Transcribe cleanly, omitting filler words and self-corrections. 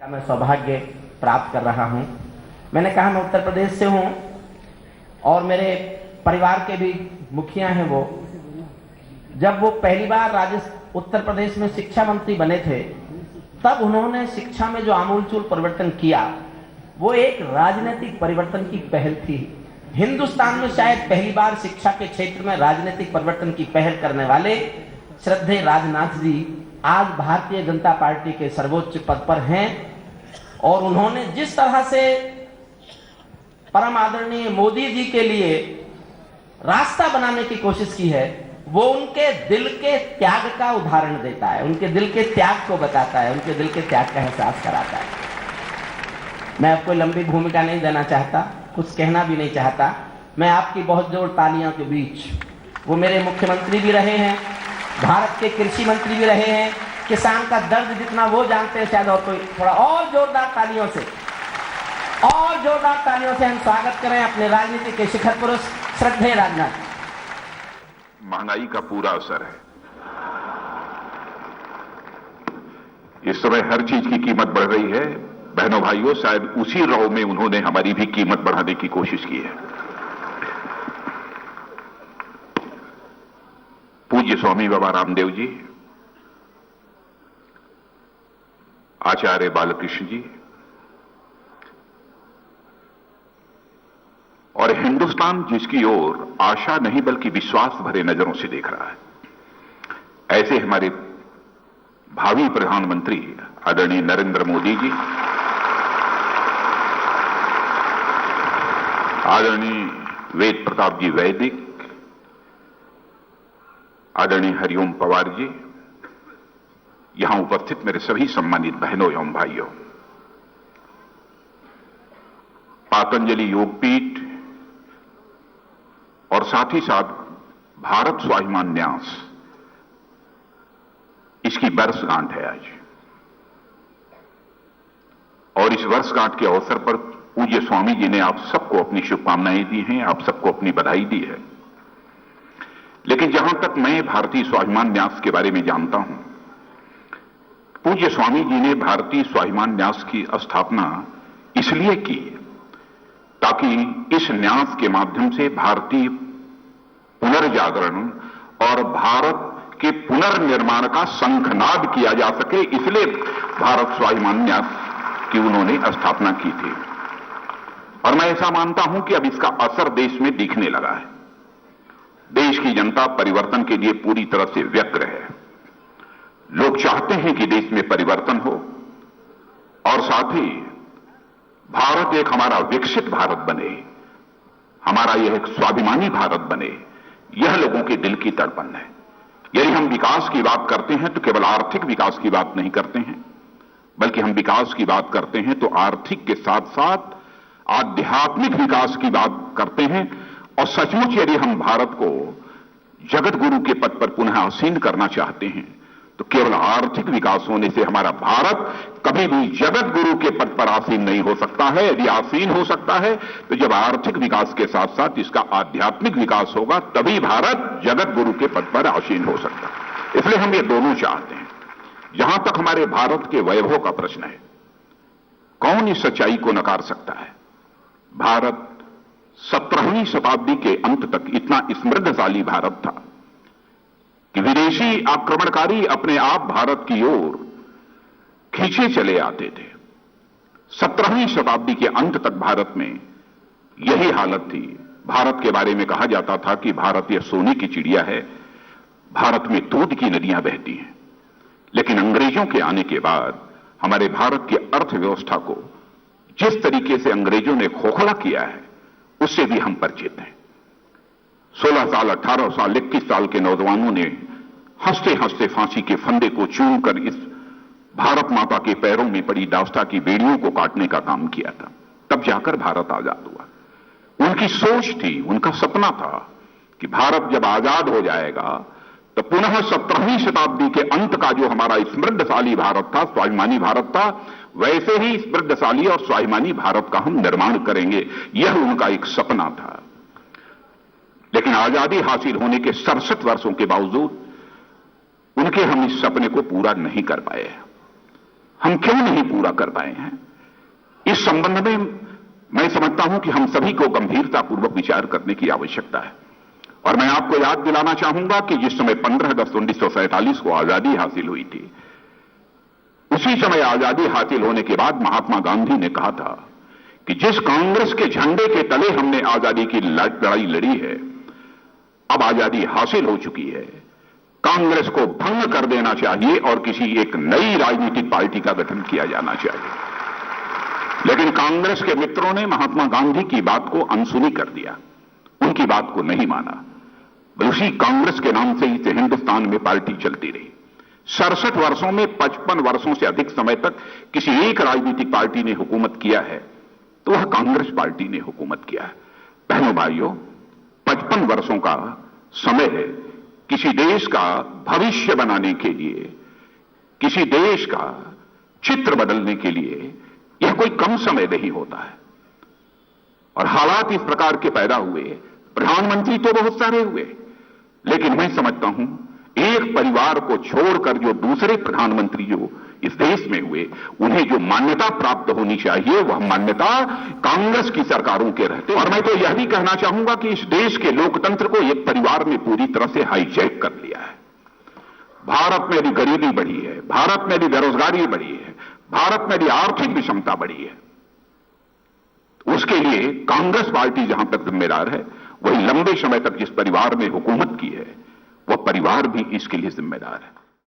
मैं सौभाग्य प्राप्त कर रहा हूं। मैंने कहा मैं उत्तर प्रदेश से हूं और मेरे परिवार के भी मुखिया हैं वो। जब वो पहली बार उत्तर प्रदेश में शिक्षा मंत्री बने थे तब उन्होंने शिक्षा में जो आमूलचूल परिवर्तन किया वो एक राजनीतिक परिवर्तन की पहल थी। हिंदुस्तान में शायद पहली बार शिक्षा के क्षेत्र में राजनीतिक परिवर्तन की पहल करने वाले श्रद्धेय राजनाथ जी आज भारतीय जनता पार्टी के सर्वोच्च पद पर हैं और उन्होंने जिस तरह से परम आदरणीय मोदी जी के लिए रास्ता बनाने की कोशिश की है वो उनके दिल के त्याग का उदाहरण देता है, उनके दिल के त्याग को बताता है, उनके दिल के त्याग का एहसास कराता है। मैं आपको लंबी भूमिका नहीं देना चाहता, कुछ कहना भी नहीं चाहता। मैं आपकी बहुत जोर तालियों के बीच वो मेरे मुख्यमंत्री भी रहे हैं, भारत के कृषि मंत्री भी रहे हैं, किसान का दर्द जितना वो जानते हैं शायद और कोई, थोड़ा और जोरदार तालियों से हम स्वागत करें अपने राजनीति के शिखर पुरुष श्रद्धेय राजनाथ। महंगाई का पूरा असर है। इस समय हर चीज की कीमत बढ़ रही है। बहनों भाइयों, शायद उसी राव में उन्होंने हमारी भी कीमत बढ़ाने की कोशिश की है। पूज्य स्वामी बाबा रामदेव जी, आचार्य बालकृष्ण जी और हिंदुस्तान जिसकी ओर आशा नहीं बल्कि विश्वास भरे नजरों से देख रहा है, ऐसे हमारे भावी प्रधानमंत्री आदरणीय नरेंद्र मोदी जी, आदरणीय वेद प्रताप जी वैदिक, आदरणीय हरिओम पवार जी, यहां उपस्थित मेरे सभी सम्मानित बहनों एवं भाइयों, पातंजलि योगपीठ और साथ ही साथ भारत स्वाभिमान न्यास, इसकी वर्षगांठ है आज। और इस वर्षगांठ के अवसर पर पूज्य स्वामी जी ने आप सबको अपनी शुभकामनाएं दी हैं, आप सबको अपनी बधाई दी है। लेकिन जहां तक मैं भारतीय स्वाभिमान न्यास के बारे में जानता हूं, पूज्य स्वामी जी ने भारतीय स्वाभिमान न्यास की स्थापना इसलिए की ताकि इस न्यास के माध्यम से भारतीय पुनर्जागरण और भारत के पुनर्निर्माण का शंखनाद किया जा सके, इसलिए भारत स्वाभिमान न्यास की उन्होंने स्थापना की थी। और मैं ऐसा मानता हूं कि अब इसका असर देश में दिखने लगा है। देश की जनता परिवर्तन के लिए पूरी तरह से व्यग्र है। लोग चाहते हैं कि देश में परिवर्तन हो और साथ ही भारत एक हमारा विकसित भारत बने, हमारा यह एक स्वाभिमानी भारत बने, यह लोगों के दिल की तड़पन है। यदि हम विकास की बात करते हैं तो केवल आर्थिक विकास की बात नहीं करते हैं, बल्कि हम विकास की बात करते हैं तो आर्थिक के साथ साथ आध्यात्मिक विकास की बात करते हैं। और सचमुच यदि हम भारत को जगत गुरु के पद पर पुनः आसीन करना चाहते हैं तो केवल आर्थिक विकास होने से हमारा भारत कभी भी जगत गुरु के पद पर आसीन नहीं हो सकता है। यदि आसीन हो सकता है तो जब आर्थिक विकास के साथ साथ इसका आध्यात्मिक विकास होगा, तभी भारत जगत गुरु के पद पर आसीन हो सकता है। इसलिए हम ये दोनों चाहते हैं। जहां तक हमारे भारत के वैभव का प्रश्न है, कौन इस सच्चाई को नकार सकता है? भारत 17वीं शताब्दी के अंत तक इतना समृद्धशाली भारत था कि विदेशी आक्रमणकारी अपने आप भारत की ओर खींचे चले आते थे। 17वीं शताब्दी के अंत तक भारत में यही हालत थी। भारत के बारे में कहा जाता था कि भारत यह सोने की चिड़िया है, भारत में दूध की नदियां बहती हैं। लेकिन अंग्रेजों के आने के बाद हमारे भारत की अर्थव्यवस्था को जिस तरीके से अंग्रेजों ने खोखला किया है उससे भी हम परिचित हैं। 16 साल, 18 साल, 21 साल के नौजवानों ने हंसते हंसते फांसी के फंदे को चूमकर इस भारत माता के पैरों में पड़ी दास्ता की बेड़ियों को काटने का काम किया था। तब जाकर भारत आजाद हुआ। उनकी सोच थी, उनका सपना था कि भारत जब आजाद हो जाएगा तो पुनः 17वीं शताब्दी के अंत का जो हमारा समृद्धशाली भारत था, स्वाभिमानी भारत था, वैसे ही समृद्धशाली और स्वाभिमानी भारत का हम निर्माण करेंगे। यह उनका एक सपना था। लेकिन आजादी हासिल होने के 67 वर्षों के बावजूद उनके हम इस सपने को पूरा नहीं कर पाए। हम क्यों नहीं पूरा कर पाए हैं? इस संबंध में मैं समझता हूं कि हम सभी को गंभीरतापूर्वक विचार करने की आवश्यकता है। और मैं आपको याद दिलाना चाहूंगा कि जिस समय 15 अगस्त 1947 को आजादी हासिल हुई थी, उसी समय आजादी हासिल होने के बाद महात्मा गांधी ने कहा था कि जिस कांग्रेस के झंडे के तले हमने आजादी की लड़ाई लड़ी है, अब आजादी हासिल हो चुकी है, कांग्रेस को भंग कर देना चाहिए और किसी एक नई राजनीतिक पार्टी का गठन किया जाना चाहिए। लेकिन कांग्रेस के मित्रों ने महात्मा गांधी की बात को अनसुनी कर दिया, उनकी बात को नहीं माना। उसी कांग्रेस के नाम से ही हिंदुस्तान में पार्टी चलती रही। 67 वर्षों में 55 वर्षों से अधिक समय तक किसी एक राजनीतिक पार्टी ने हुकूमत किया है तो वह कांग्रेस पार्टी ने हुकूमत किया है। बहनों भाइयों, 55 वर्षों का समय है किसी देश का भविष्य बनाने के लिए, किसी देश का चित्र बदलने के लिए यह कोई कम समय नहीं होता है। और हालात इस प्रकार के पैदा हुए, प्रधानमंत्री तो बहुत सारे हुए, लेकिन मैं समझता हूं एक परिवार को छोड़कर जो दूसरे प्रधानमंत्री जो इस देश में हुए, उन्हें जो मान्यता प्राप्त होनी चाहिए वह मान्यता कांग्रेस की सरकारों के रहते। और मैं तो यह भी कहना चाहूंगा कि इस देश के लोकतंत्र को एक परिवार ने पूरी तरह से हाईजैक कर लिया है। भारत में भी गरीबी बढ़ी है, भारत में भी बेरोजगारी बढ़ी है, भारत में भी आर्थिक विषमता बढ़ी है। उसके लिए कांग्रेस पार्टी जहां तक जिम्मेदार है, वही लंबे समय तक जिस परिवार में हुकूमत की है वह परिवार भी इसके लिए जिम्मेदार है।